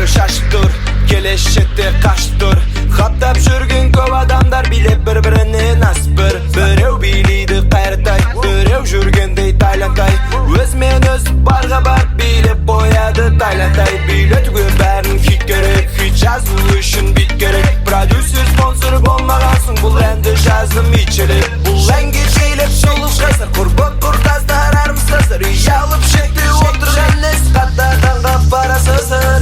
бiri şaşıp dur, келешекте қашып тұр. Қаптап жүрген көп адамдар билеп бір-біріне насбір. Біреу билейді қайыртай, біреу жүргендей тайлантай. Өзімен өз барға бар билеп қояды тайлантай. Билетуге бәрін хит керек, хит жазу үшін бит керек. Продюсер спонсор болмаған соң бұл әнді жаздым итшілеп. Бұл әнге жейлеп шолып жасар, құрбы құрдастар армысыздар. Ұялып шекте отырған нес қаттарданға парасыздар.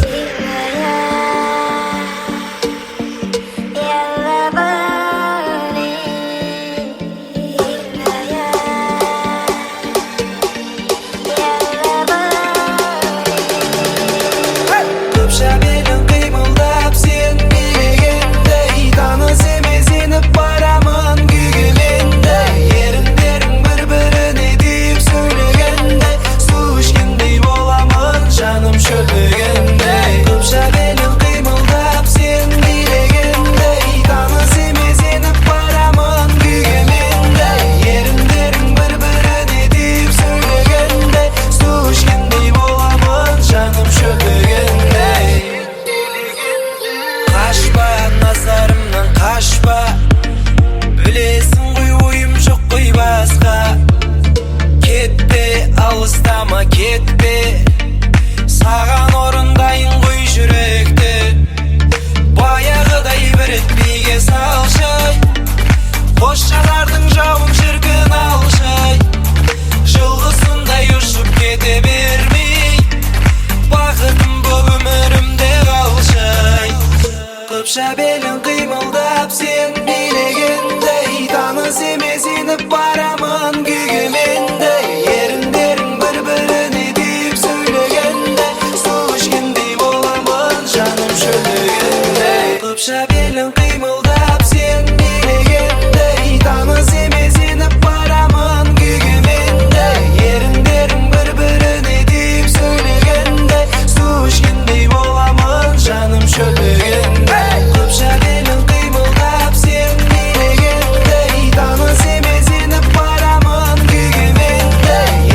Белің қимылдап сен билегендей, таныс емес еніп барамын күйгемендей. Еріндерің бір-біріне тиіп сөйлегендей, су ішкендей боламын жаным шөлдегендей. Қыпша белің қимылдап сен билегендей, таныс емес еніп барамын күйгемендей.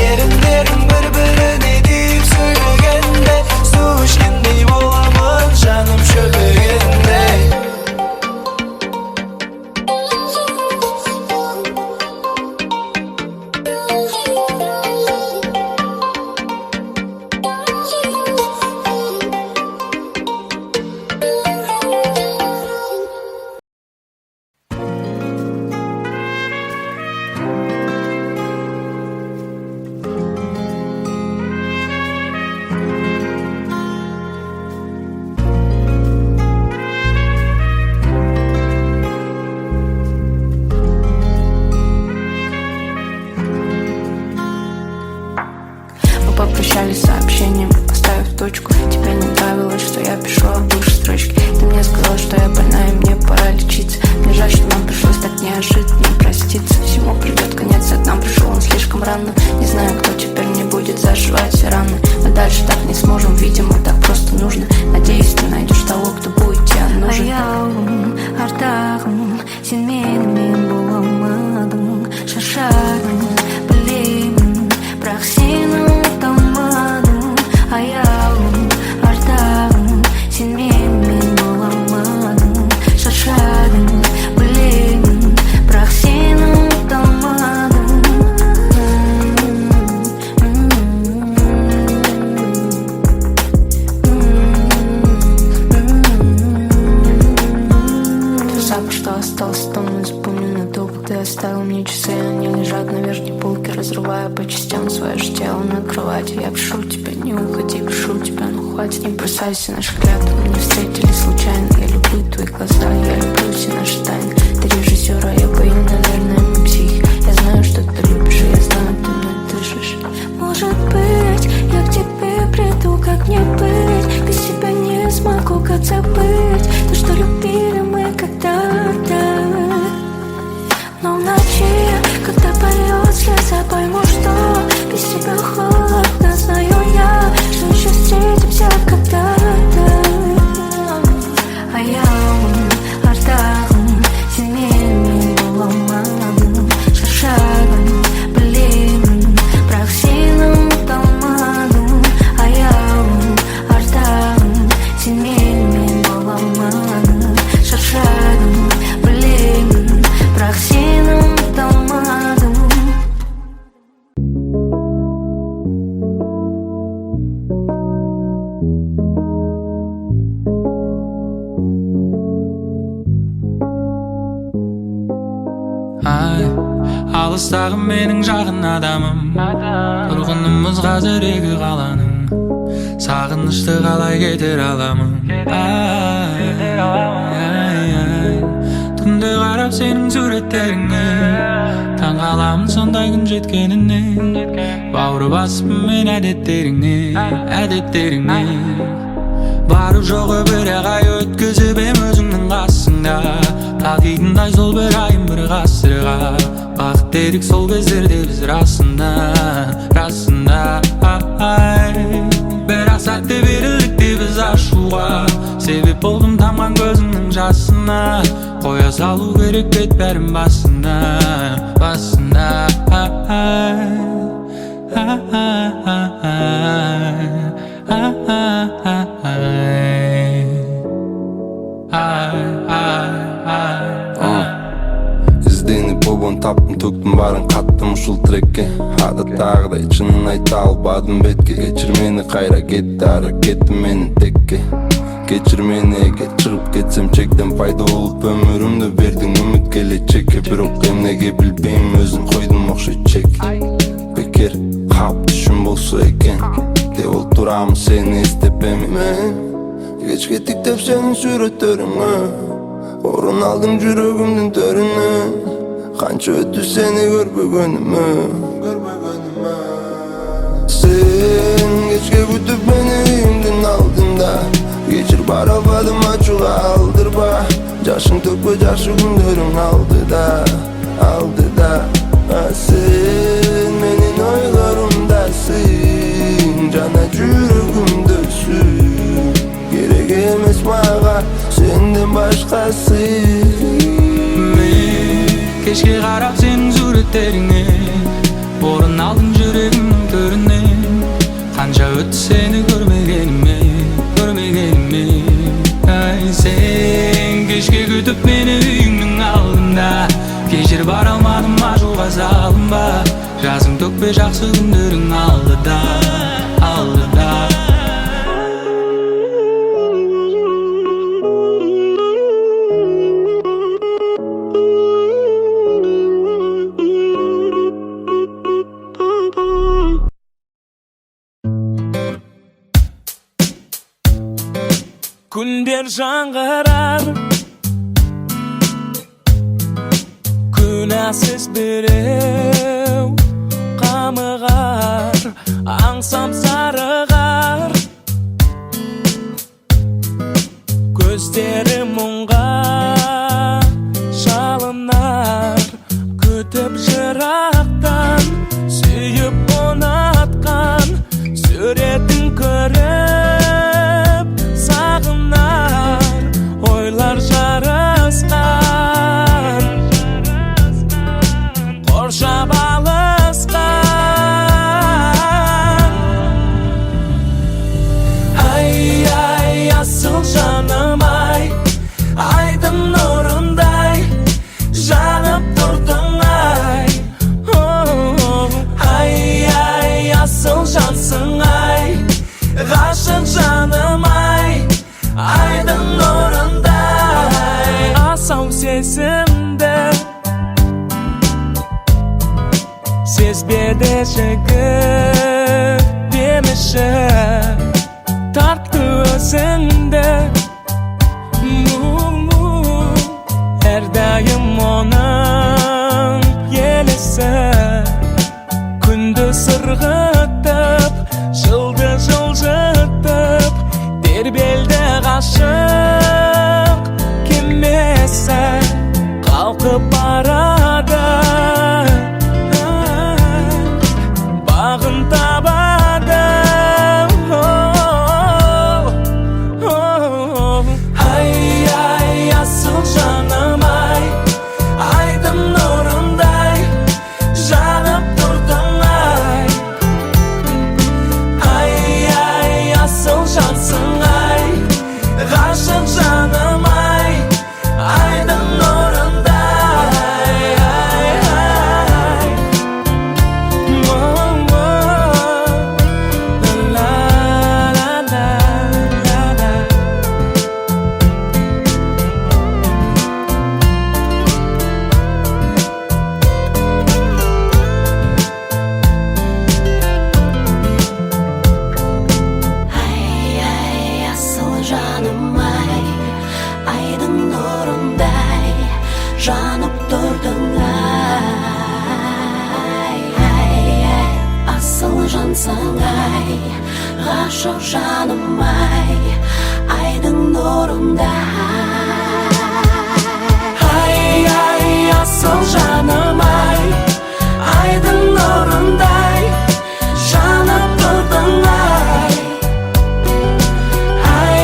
Еріндерің бір-біріне тиіп сөйлегендей, су ішкендей боламын жаным шөлдегендей. Попрощались сообщением, поставив точку. Тебе не нравилось, что я пишу об выше строчки. Ты мне сказал, что я больна и мне пора лечиться. Мне жаль, что нам пришлось так неожиданно проститься. Всему придет конец, а к нам пришел он слишком рано. Не знаю, кто теперь не будет заживать все раны. Мы дальше так не сможем, видимо, так просто нужно. Надеюсь, ты найдешь того, кто будет тебе нужен. Артағым, сен менімен бола алмадың. Шаршадың, білемін, бірақ сені ұмыта алмадым. Аяулым, артағым, сен менімен бола алмадың. Шаршадың, білемін, бірақ сені ұмыта алмадым. Запах, что остался, давно запомню надолго. Ты оставил мне часы, они лежат на верхней полке, разрывая по частям свое же тело на кровати. Я прошу тебя, не уходи, прошу тебя, ну хватит. Не бросайся, наши клятвы, мы не встретились случайно. Я люблю твои глаза, я люблю все наши тайны. Ты режиссер, а я боюсь, наверное, мы псих. Я знаю, что ты любишь, и я знаю, ты мной дышишь. Может быть, я к тебе приду, как мне быть. Без тебя не смогу, как забыть то, что любили мы когда-то. Но в ночи, когда поет слеза, пойму, что без тебя холодно. Знаю я, что еще встретимся когда-то. А я артағым, алыстағы менің жақын адамым, тұрғынымыз қазір екі қаланың, сағынышты қалай кетер аламын. Түнде қарап сенің суреттеріңе, таң қаламын сондай күн жеткеніне, бауыр басып мен әдеттеріңе. Барып жоғы бір ай өткізіп ем өзіңнің қасыңда, тағидындай сол бір айым бір ғасырға. Бақыт дедік сол кездерде біз расында бірақ сәтте берілдік те біз ашуға, себеп болдым тамған көзіңнің жасына. Қоя салу керек бет бәрін басында. Ізденіп обон таптым, төктім барын қаттым ұшыл трекке. Адаттағыдай шынын айта албадым бетке. Кечір мені қайра кетті ары кетті мені текке. Кечір мені егер шығып кетсем чектен, пайда болып өмірімді бердің үміт келечекке. Бірақ емнеге білбеймін, өзім қойдым оқшы чек. Бекер қап түшім болса екен, деп ол тұрамын сені естеп емен. Кеш кеттік деп сенің суреттеріңе, орын алдың жүрегімнің төріне. Қанша өтті сені көрбегеніме. Сен кешке күтіп мені үйімдің алдында, кешір бара албадым ачуға алдырба. Жашың төкпе жақсы күндерің алдыда. Сен менің ойларымдасың, жана жүрегімдесің. Керек емес маға сенден башқасы. Кешке қарап сенің суреттеріңе, орын алдың жүрегімнің төрінен. Қанша өтті сені көрмегеніме. Сен кешке күтіп мені үйіңнің алдында, кешір бара алмадым ажуға салынба. Жазың төкпе жақсы күндерің алдыда. Күндер жаңғырар, күнәсіз біреу қамығар, аңсам сарығар, көздері мұңға шалынар. Күтіп жырақтан сүйіп ұнатқан суретің көріп сағынар, ойлар жарысқан, қоршап алысқан. Ай, асыл жаным ай, айдың нұрындай жанып тұрдың ай. Ай, асыл жансың ай, ғашық жаным ай, айдың нұрындай. Асау сезімді сезбеді жігіт демеші, тартты өзіңді әрдайым оның елесі. Күнді сырғытып, жылды жылжытып, тербелді ғашық кемесі қалқып барады, бағын табады. Ай, асыл жаным ай, айдың нұрындай жанып тұрдың ай. жанып тұрдың асыл жансың ай, ғашық жаным ай, айдың нұрындай. Ай, асыл жаным ай, айдың нұрындай, жанып тұрдың ай. Ай,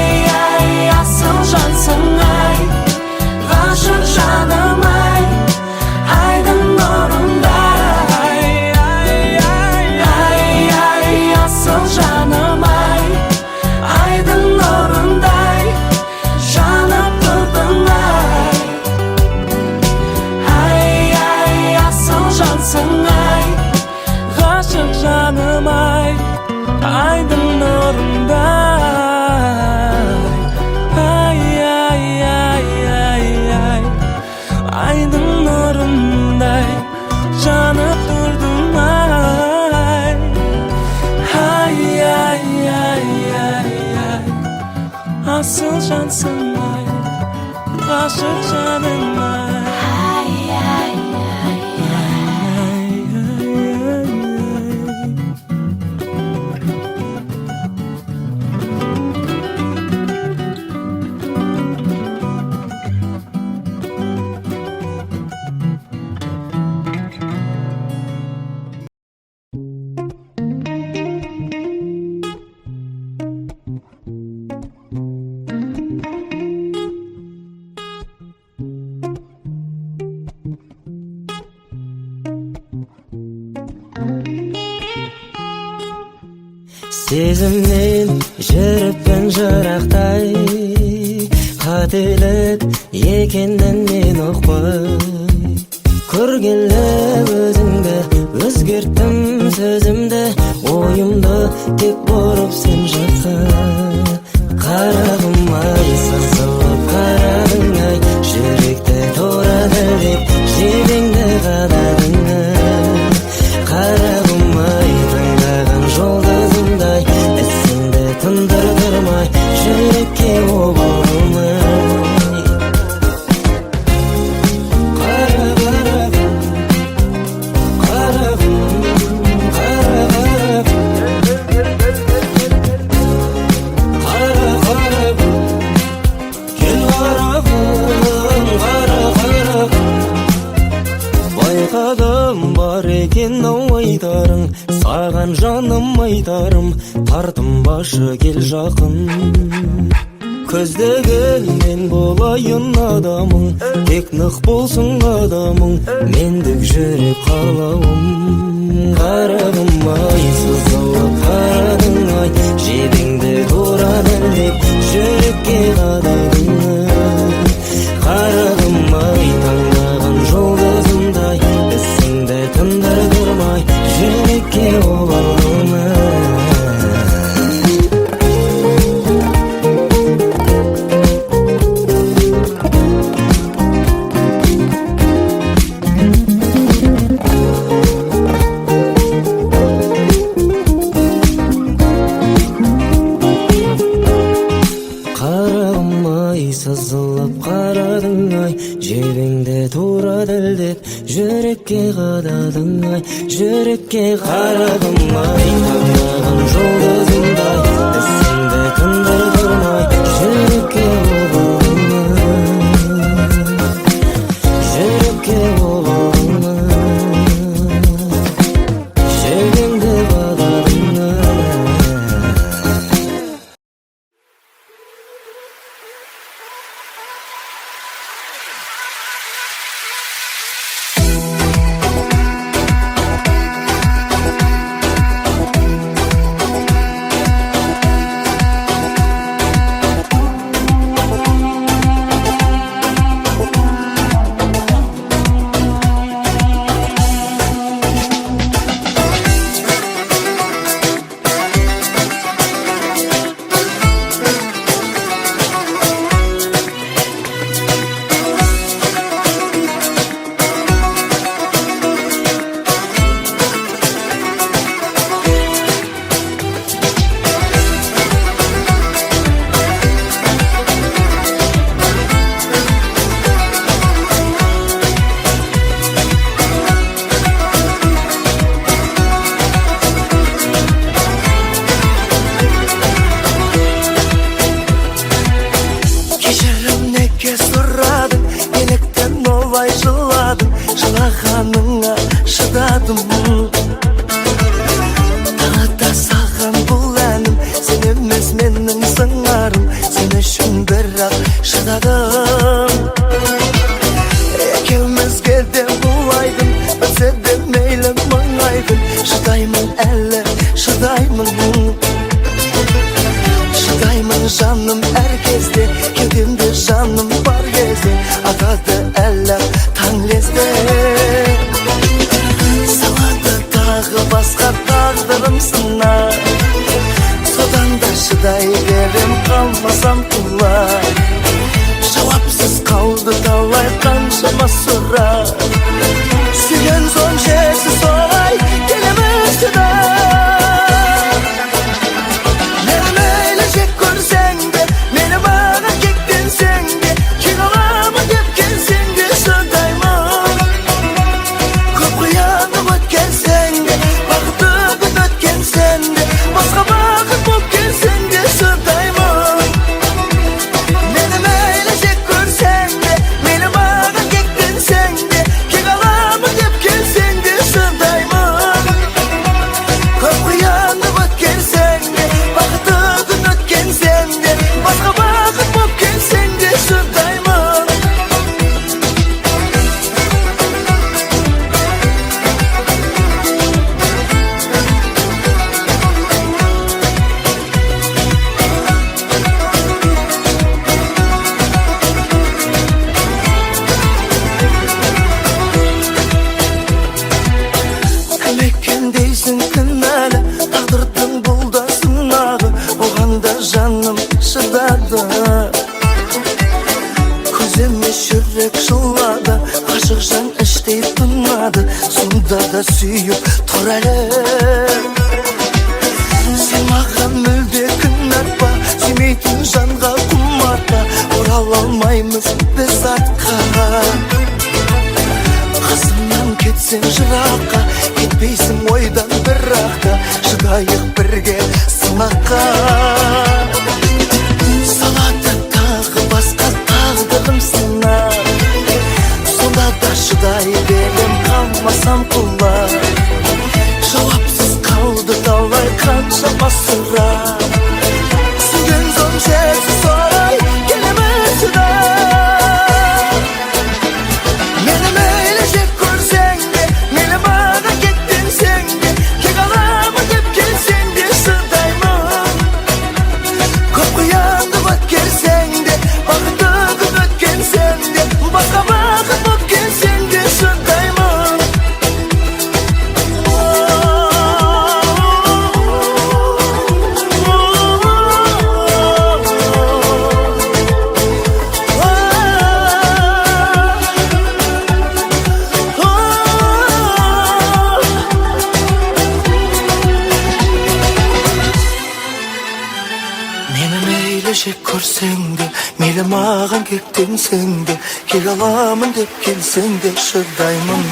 асыл жансың ай, ғашық жаным ай, айдың нұрындай. Ай, асыл жаным ай, айдың нұрындай, жанып тұрдың ай. Ай, асыл жансың ай, ғашық жаным ай, айдың нұрындай. Айдың нұрындай, жанып тұрдың ай. Асыл жансың ай, ғашық жаным ай. Сезімнен жүріппін жырақтай, қателік екенін мен ұқпай, көргелі өзіңді өзгерттім сөзімді, ойымды тек бұрып сен жаққа. Қарағым ай, сасылып қарадың ай, жүректі тура дәлдеп жебеңді қададың ай. Қарағым ай, таңдаған жұлдызымдай, ісіңді тындырдырмай, жүрекке обалым ай. Бар екен ау айтарың, саған жаным айтарым, тартынбашы кел жақын. Көздегенмен болайын адамың, тек нық болсын адамың, мендік жүрек қалауым. Қарағым ай, сызылып қарадың ай, жебеңді тура дәлдеп жүрекке қададың ай. Қарағым ай, таңдаған жұлдызымдай, ісіңді тындырдырмай, жүрекке обалым ай. Қарағым ай, сызылып қарадың ай, жебеңді тура дәлдеп жүрекке қададың ай, жүрекке. Қарағым ай, таңдаған жұлдызымдай, ісіңді тындырдырмай, жүрекке обалым ай, жүрекке обалым ай, жебеңді қададың ай. жыладым, жылағаныңа шыдадым. Тағата саған бұл әнім, сен емес менің сыңарым, сен үшін бірақ шыдадым. Екеумізге де бұлайдым, білсе де мейлі мұңайдым. Шыдаймын әлі, шыдаймын, шыдаймын жаным әр кезде, кеудемде жаным бар кезде, ағады әлі таң лезде. Салады тағы басқа тағдырым сынар, содан да шыдай берем қалмасам құлар. Жауапсыз қалды талай қаншама сұрақ, сүйген соң шексіз солай келеміз шыдап. Мені мейлі жек көрсең де, мені маған кектенсең де, кигаламын деп келсең де шыдаймын. Көп қиянат өткенсең де, бақытты күн өткенсең де, басқа бақыт болып келсең де шыдаймын. Мені мейлі жек көрсең де, мені маған кектенсең де, кигаламын деп келсең де шыдаймын. Көп қиянат өткенсең де, бақытты күн өткенсең де, басқа бақыт болып келсең де шыдаймын. Кім екен дейсің кінәлі, тағдырдың бұл да сынағы, оған да жаным шыдады. Көзіме жүрек жылады, ғашық жан іштей тынады, сонда да сүйіп тұр әлі. Сен маған мүлде кінәтпа, сүймейтін жанға құмартпа, орала алмаймыз біз артқа. Қасымнан кетсең жыраққа, кетпейсің ойдан бірақта, шыдайық бірге сынаққа. Салады тағы басқа тағдырым сынар, сонда да шыдай берем қалмасам құлар. Жауапсыз қалды талай қаншама сұрақ, сүйген соң шексіз солай келеміз шыдап. Мені мейлі жек көрсең де, мейлі маған кектенсең де, кигаламын деп келсең де шыдаймын. Көп қиянат өткенсең де, бақытты күн өткенсең де, басқа бақыт болып келсең де шыдаймын. Мені мейлі жек көрсең де, мейлі маған кектенсең де, кигаламын деп келсең де шыдаймын.